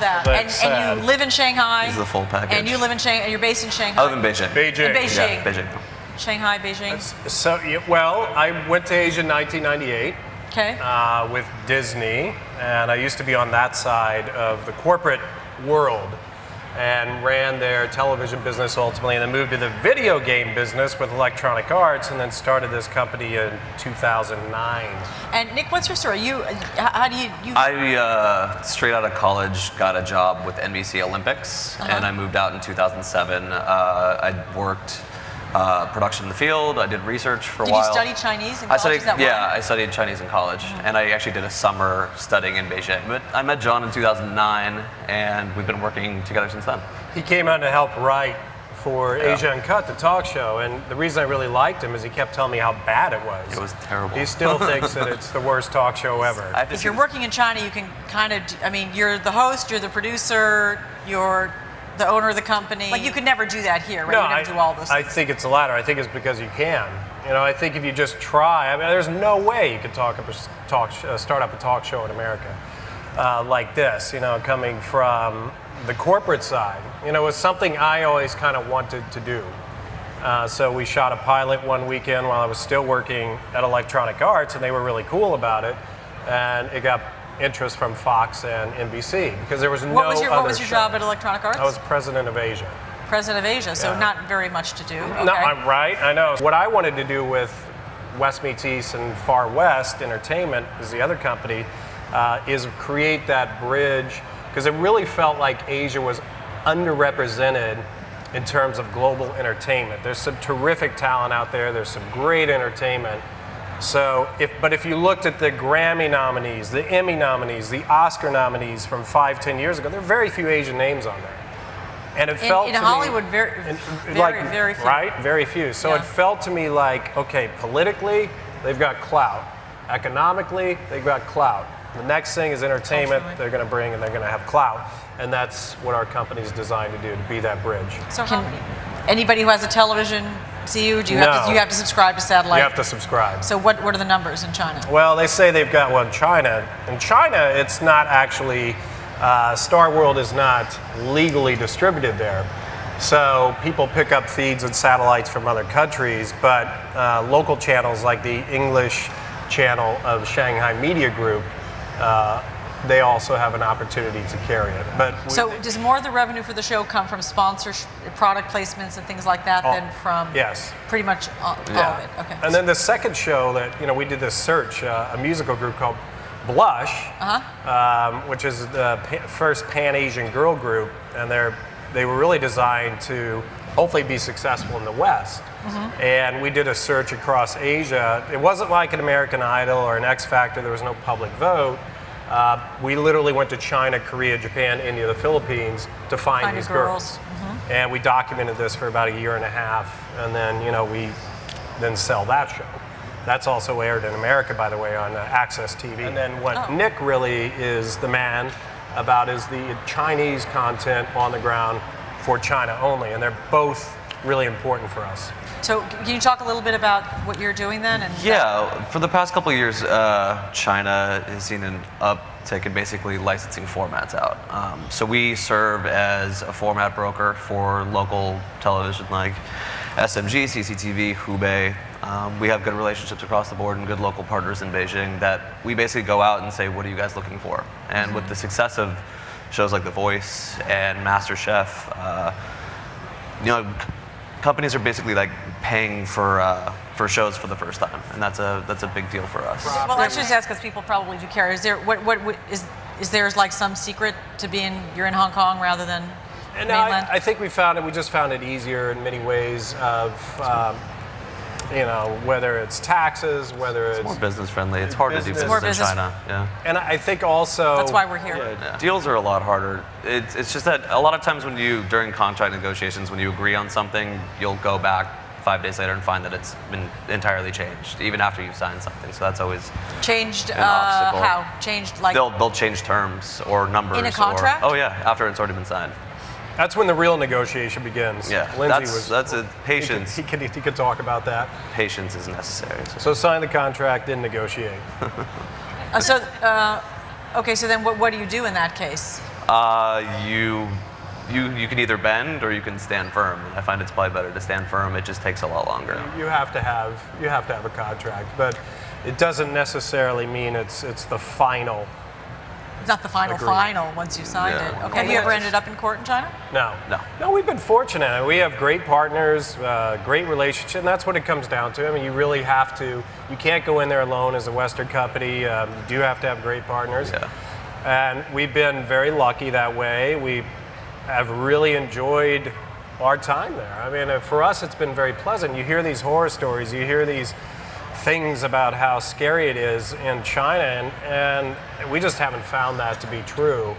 that. That's And you live in Shanghai. This is the full package. And you live in Shanghai. You're based in Shanghai. I live in Beijing. Beijing. In Beijing. Yeah, Beijing. Shanghai, Beijing. So, well, I went to Asia in 1998 Okay. with Disney, and I used to be on that side of the corporate world and ran their television business ultimately, and then moved to the video game business with Electronic Arts, and then started this company in 2009. And Nick, what's your story? How do you? I, straight out of college, got a job with NBC Olympics, and I moved out in 2007. I worked production in the field. I did research for a while. Did you study Chinese in college? I studied Chinese in college, and I actually did a summer studying in Beijing. But I met John in 2009, and we've been working together since then. He came on to help write for Asia Uncut, the talk show, and the reason I really liked him is he kept telling me how bad it was. It was terrible. He still thinks that it's the worst talk show ever. If you're working in China, you can kind of, I mean, you're the host, you're the producer, you're the owner of the company. Like, you could never do that here, right? No, you never do all those I things. think it's the latter. I think it's because you can. You know, I think if you just try, I mean, there's no way you could start up a talk show in America like this, you know, coming from the corporate side. You know, it was something I always kind of wanted to do. So we shot a pilot one weekend while I was still working at Electronic Arts, and they were really cool about it. And it got interest from Fox and NBC because there was What was your job at Electronic Arts? I was president of Asia. President of Asia, so not very much to do. Okay. No, I'm right. I know. What I wanted to do with West Meets East and Far West Entertainment, is the other company, is create that bridge, because it really felt like Asia was underrepresented in terms of global entertainment. There's some terrific talent out there. There's some great entertainment. So, if you looked at the Grammy nominees, the Emmy nominees, the Oscar nominees from 5-10 years ago, there are very few Asian names on there. And it felt in to Hollywood, me, very few. Right, very few. So it felt to me like, okay, politically, they've got clout. Economically, they've got clout. The next thing is entertainment. They're going to bring, and they're going to have clout. And that's what our company is designed to do, to be that bridge. So anybody who has a television see you? Do you have to subscribe to satellite? You have to subscribe. So what are the numbers in China? Well, they say they've got one in China. In China, it's not actually, Star World is not legally distributed there. So people pick up feeds and satellites from other countries, but local channels like the English channel of Shanghai Media Group, they also have an opportunity to carry it. So does more of the revenue for the show come from sponsorship, product placements and things like that than from pretty much all of it? Okay. And then the second show that, you know, we did this search, a musical group called Blush, which is the first Pan-Asian girl group, and they were really designed to hopefully be successful in the West. And we did a search across Asia. It wasn't like an American Idol or an X Factor. There was no public vote. We literally went to China, Korea, Japan, India, the Philippines to find these girls. And we documented this for about a year and a half, and then, you know, we then sell that show. That's also aired in America, by the way, on Access TV. And then what Nick really is the man about is the Chinese content on the ground for China only, and they're both really important for us. So can you talk a little bit about what you're doing then? And for the past couple of years, China has seen an uptick in basically licensing formats out. So we serve as a format broker for local television like SMG, CCTV, Hubei. We have good relationships across the board and good local partners in Beijing that we basically go out and say, what are you guys looking for? And with the success of shows like The Voice and MasterChef, you know, companies are basically like paying for shows for the first time, and that's a big deal for us. Well, I should just ask, because people probably do care. Is there is there like some secret to you're in Hong Kong rather than mainland? I think we just found it easier in many ways of. You know, whether it's taxes, whether it's more business friendly. It's hard to do business in China. Yeah. And I think also that's why we're here. Yeah. Deals are a lot harder. It's just that a lot of times during contract negotiations, when you agree on something, you'll go back 5 days later and find that it's been entirely changed, even after you've signed something. So that's always changed. An obstacle. How changed? Like they'll change terms or numbers in a contract. After it's already been signed. That's when the real negotiation begins. Yeah, that's a patience. He could talk about that. Patience is necessary. So sign the contract, then negotiate. Okay, so then what do you do in that case? You can either bend or you can stand firm. And I find it's probably better to stand firm. It just takes a lot longer. You have to have a contract, but it doesn't necessarily mean it's the final. It's not the final once you signed Yeah. it. Okay. Have you ever ended up in court in China? No, we've been fortunate. We have great partners, great relationship, and that's what it comes down to. I mean, you really have to. You can't go in there alone as a Western company. You do have to have great partners. Yeah. And we've been very lucky that way. We have really enjoyed our time there. I mean, for us, it's been very pleasant. You hear these horror stories, you hear these things about how scary it is in China, and we just haven't found that to be true.